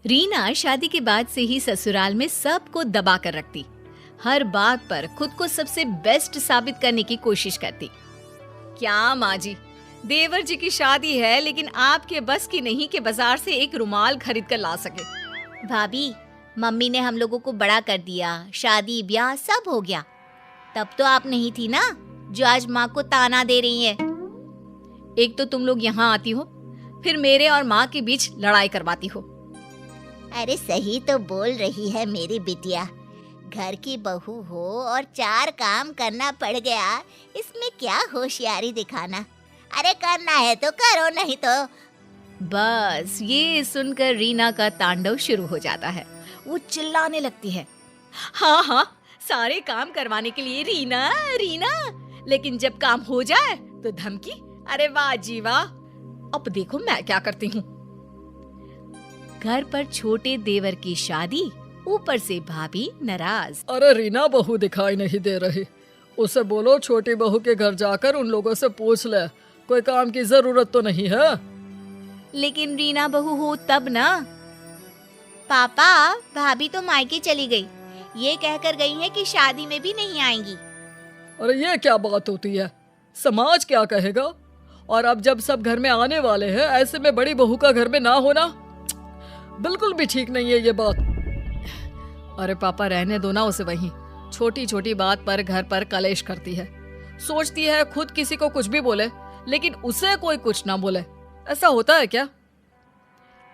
रीना शादी के बाद से ही ससुराल में सबको दबा कर रखती। हर बात पर खुद को सबसे बेस्ट साबित करने की कोशिश करती। क्या माँ जी, देवर जी की शादी है लेकिन आपके बस की नहीं कि बाजार से एक रुमाल खरीद कर ला सके। भाभी, मम्मी ने हम लोगों को बड़ा कर दिया, शादी ब्याह सब हो गया। तब तो आप नहीं थी ना, जो आज माँ को ताना दे रही है। एक तो तुम लोग यहाँ आती हो, फिर मेरे और माँ के बीच लड़ाई करवाती हो। अरे सही तो बोल रही है मेरी बिटिया, घर की बहू हो और 4 काम करना पड़ गया, इसमें क्या होशियारी दिखाना। अरे करना है तो करो, नहीं तो। बस ये सुनकर रीना का तांडव शुरू हो जाता है। वो चिल्लाने लगती है, हाँ हाँ, सारे काम करवाने के लिए रीना रीना, लेकिन जब काम हो जाए तो धमकी। अरे वाह जी वाह, अब देखो मैं क्या करती हूँ। घर पर छोटे देवर की शादी, ऊपर से भाभी नाराज। अरे रीना बहू दिखाई नहीं दे रही, उसे बोलो छोटी बहू के घर जाकर उन लोगों से पूछ ले, कोई काम की जरूरत तो नहीं है। लेकिन रीना बहू हो तब ना। पापा, भाभी तो मायके चली गई, ये कहकर गई है कि शादी में भी नहीं आएंगी। अरे ये क्या बात होती है, समाज क्या कहेगा। और अब जब सब घर में आने वाले हैं, ऐसे में बड़ी बहू का घर में ना होना बिल्कुल भी ठीक नहीं है ये बात। अरे पापा रहने दो ना उसे, वहीं छोटी छोटी बात पर घर पर कलेश करती है। सोचती है खुद किसी को कुछ भी बोले लेकिन उसे कोई कुछ ना बोले। ऐसा होता है क्या?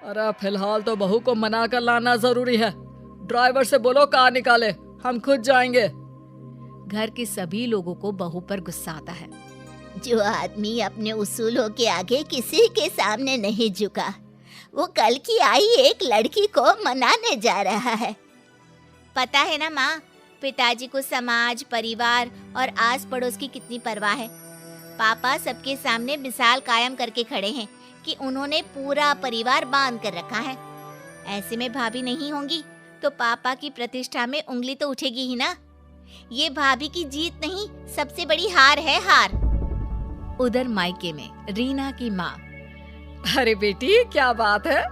अरे फिलहाल तो बहू को मना कर लाना जरूरी है। ड्राइवर से बोलो कार निकाले, हम खुद जाएंगे। घर के सभी लोगों को बहू पर गुस्सा आता है। जो आदमी अपने उसूलों के आगे किसी के सामने नहीं झुका, वो कल की आई एक लड़की को मनाने जा रहा है। पता है ना माँ, पिताजी को समाज, परिवार और आस पड़ोस की कितनी परवाह है। पापा सबके सामने मिसाल कायम करके खड़े हैं कि उन्होंने पूरा परिवार बांध कर रखा है। ऐसे में भाभी नहीं होंगी तो पापा की प्रतिष्ठा में उंगली तो उठेगी ही ना। ये भाभी की जीत नहीं, सबसे बड़ी हार है, हार। उधर मायके में रीना की माँ, अरे बेटी क्या बात है,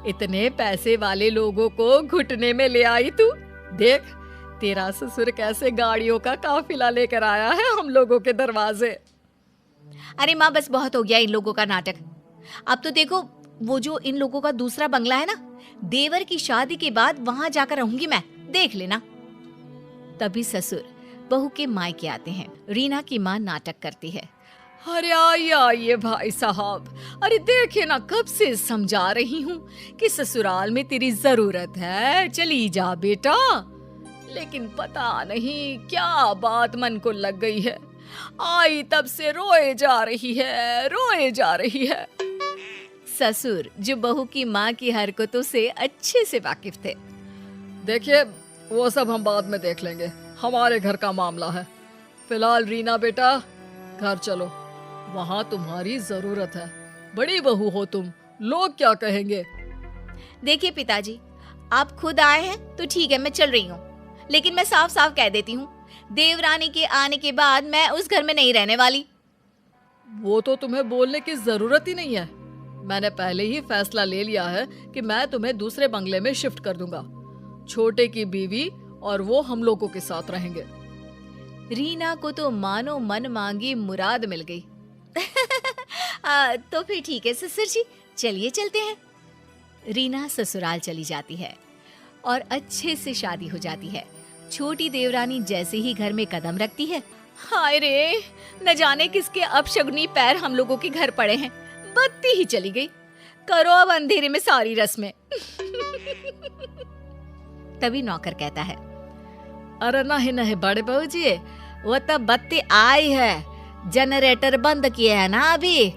इतने पैसे वाले लोगों को घुटने में ले आई तू। देख तेरा ससुर कैसे गाड़ियों का काफिला लेकर आया है हम लोगों के दरवाजे। अरे माँ बस बहुत हो गया इन लोगों का नाटक। अब तो देखो वो जो इन लोगों का दूसरा बंगला है ना, देवर की शादी के बाद वहां जाकर रहूंगी मैं, देख लेना। तभी ससुर बहू के मायके आते हैं। रीना की माँ नाटक करती है, अरे आइए आइए भाई साहब, अरे देखिए ना कब से समझा रही हूँ कि ससुराल में तेरी जरूरत है, चली जा बेटा। लेकिन पता नहीं क्या बात मन को लग गई है, आई तब से रोए जा रही है, रोए जा रही है। ससुर जो बहू की माँ की हरकतों से अच्छे से वाकिफ थे। देखिए वो सब हम बाद में देख लेंगे, हमारे घर का मामला है। फिलहाल रीना बेटा घर चलो, वहाँ तुम्हारी जरूरत है। बड़ी बहू हो तुम, लोग क्या कहेंगे। देखिए पिताजी, आप खुद आए हैं तो ठीक है, मैं चल रही हूँ, लेकिन मैं साफ साफ कह देती हूँ, देवरानी के आने के बाद मैं उस घर में नहीं रहने वाली। वो तो तुम्हें बोलने की जरूरत ही नहीं है, मैंने पहले ही फैसला ले लिया है कि मैं तुम्हें दूसरे बंगले में शिफ्ट कर दूंगा। छोटे की बीवी और वो हम लोगों के साथ रहेंगे। रीना को तो मानो मन मांगी मुराद मिल गई। तो फिर ठीक है ससुर जी, चलिए चलते हैं। रीना ससुराल चली जाती है और अच्छे से शादी हो जाती है। छोटी देवरानी जैसे ही घर में कदम रखती है, हाय रे, न जाने किसके अपशगुनी पैर हम लोगों के घर पड़े हैं। बत्ती ही चली गई, करो अब अंधेरे में सारी रस्में। तभी नौकर कहता है, अरे नहीं नहीं बड़े बहू जी, वो तो बत्ती आई है, जनरेटर बंद किए है ना अभी।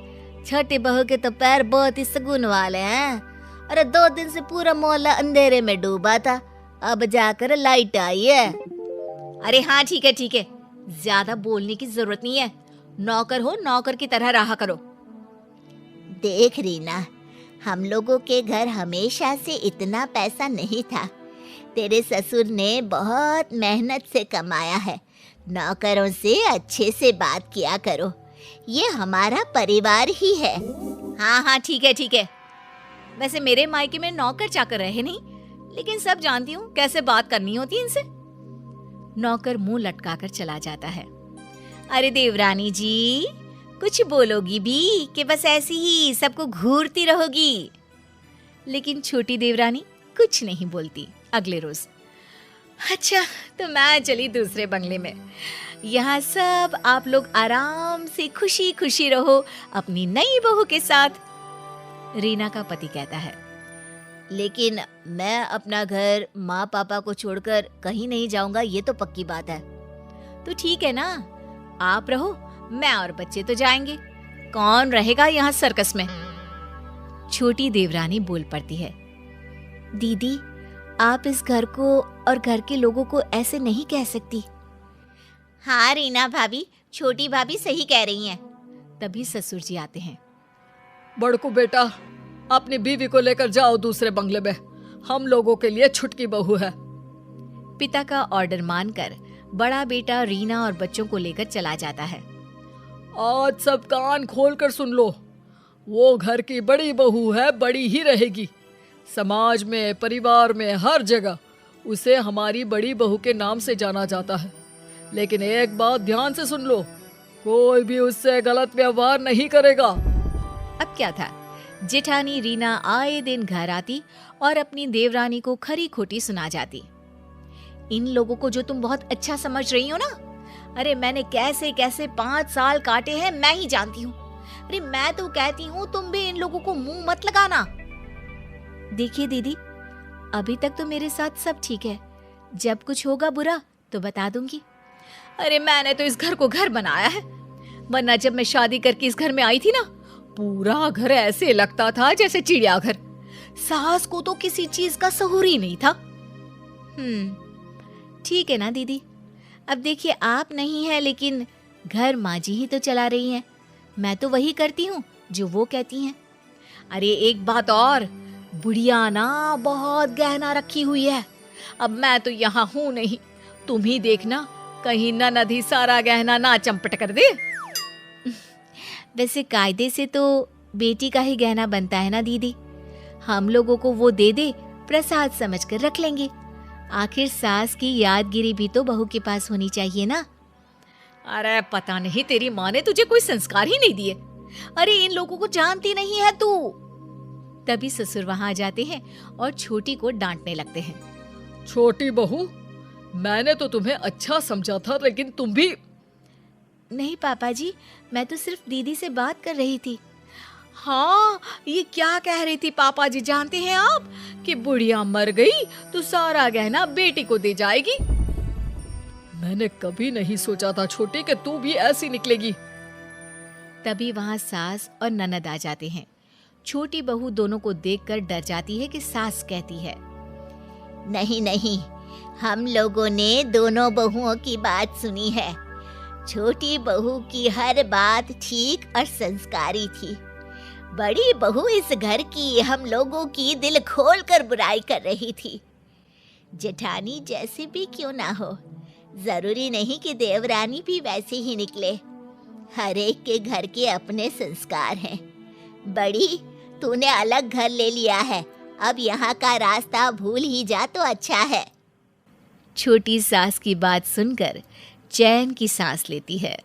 छोटी बहू के तो पैर बहुत ही सगुन वाले हैं। अरे 2 दिन से पूरा मोहल्ला अंधेरे में डूबा था, अब जाकर लाइट आई है। अरे हाँ ठीक है ठीक है, ज्यादा बोलने की जरूरत नहीं है, नौकर हो नौकर की तरह रहा करो। देख रीना, हम लोगों के घर हमेशा से इतना पैसा नहीं था, तेरे ससुर ने बहुत मेहनत से कमाया है। नौकरों से अच्छे से बात किया करो, ये हमारा परिवार ही है। हाँ हाँ ठीक है ठीक है। वैसे मेरे मायके में नौकर चाकर रहे नहीं, लेकिन सब जानती हूँ कैसे बात करनी होती है इनसे। नौकर मुंह लटकाकर चला जाता है। अरे देवरानी जी, कुछ बोलोगी भी कि बस ऐसी ही सबको घूरती रहोगी? लेकिन छोटी देवरानी कुछ नहीं बोलती। अगले रोज, अच्छा तो मैं चली दूसरे बंगले में। यहाँ सब आप लोग आराम से खुशी खुशी रहो अपनी नई बहू के साथ। रीना का पति कहता है, लेकिन मैं अपना घर माँ पापा को छोड़कर कहीं नहीं जाऊंगा, ये तो पक्की बात है। तो ठीक है ना, आप रहो, मैं और बच्चे तो जाएंगे। कौन रहेगा यहाँ सर्कस में? छोटी देवरानी बोल पड़ती है, दीदी आप इस घर को और घर के लोगों को ऐसे नहीं कह सकती। हाँ रीना भाभी, छोटी भाभी सही कह रही हैं। तभी ससुर जी आते हैं। बड़कू बेटा, अपनी बीवी को लेकर जाओ दूसरे बंगले में, हम लोगों के लिए छुटकी बहू है। पिता का ऑर्डर मानकर बड़ा बेटा रीना और बच्चों को लेकर चला जाता है। आज सब कान खोलकर सुन लो, वो घर की बड़ी बहू है, बड़ी ही रहेगी। समाज में, परिवार में, हर जगह उसे हमारी बड़ी बहू के नाम से जाना जाता है। लेकिन एक बात ध्यान से सुन लो, कोई भी उससे गलत व्यवहार नहीं करेगा। अब क्या था, जेठानी रीना आए दिन घर आती और अपनी देवरानी को खरी खोटी सुना जाती। इन लोगों को जो तुम बहुत अच्छा समझ रही हो ना, अरे मैंने कैसे कैसे 5 साल काटे हैं मैं ही जानती हूँ। अरे मैं तो कहती हूँ तुम भी इन लोगों को मुंह मत लगाना। देखिए दीदी, अभी तक तो मेरे साथ सब ठीक है, जब कुछ होगा बुरा तो बता दूंगी। अरे मैंने तो इस घर को घर बनाया है, वरना जब मैं शादी करके इस घर में आई थी ना, पूरा घर ऐसे लगता था जैसे चिड़ियाघर। सास को तो किसी चीज का सहूर ही नहीं था। ठीक है ना दीदी, अब देखिए आप नहीं है, लेकिन घर माँ जी ही तो चला रही हैं। मैं तो वही करती हूँ जो वो कहती हैं। अरे एक बात और, बुढ़िया ना बहुत गहना रखी हुई है। अब मैं तो यहाँ हूँ नहीं, तुम ही देखना कहीं ननद ही सारा गहना ना चंपट कर दे। वैसे कायदे से तो बेटी का ही गहना बनता है ना दीदी, हम लोगों को वो दे दे, प्रसाद समझकर रख लेंगे। आखिर सास की यादगिरी भी तो बहू के पास होनी चाहिए ना। अरे पता नहीं तेरी माँ ने तुझे कोई संस्कार ही नहीं दिए। अरे इन लोगों को जानती नहीं है तू। तभी ससुर वहां आ जाते हैं और छोटी को डांटने लगते हैं। छोटी बहू, मैंने तो तुम्हें अच्छा समझा था, लेकिन तुम भी। नहीं पापा जी, मैं तो सिर्फ दीदी से बात कर रही थी। हाँ, ये क्या कह रही थी पापा जी जानते हैं आप, कि बुढ़िया मर गई तो सारा गहना बेटी को दे जाएगी। मैंने कभी नहीं सोचा था छोटी कि तू भी ऐसी निकलेगी। तभी वहां सास और ननद आ जाते हैं। छोटी बहू दोनों को देखकर डर जाती है कि सास कहती है, नहीं नहीं, हम लोगों ने दोनों बहुओं की बात सुनी है। छोटी बहू की हर बात ठीक और संस्कारी थी। बड़ी बहू इस घर की हम लोगों की दिल खोल कर बुराई कर रही थी। जेठानी जैसे भी क्यों ना हो, जरूरी नहीं कि देवरानी भी वैसे ही निकले। हर एक के घर के अपने संस्कार हैं। बड़ी, तूने अलग घर ले लिया है, अब यहाँ का रास्ता भूल ही जा तो अच्छा है। छोटी सास की बात सुनकर चैन की सांस लेती है।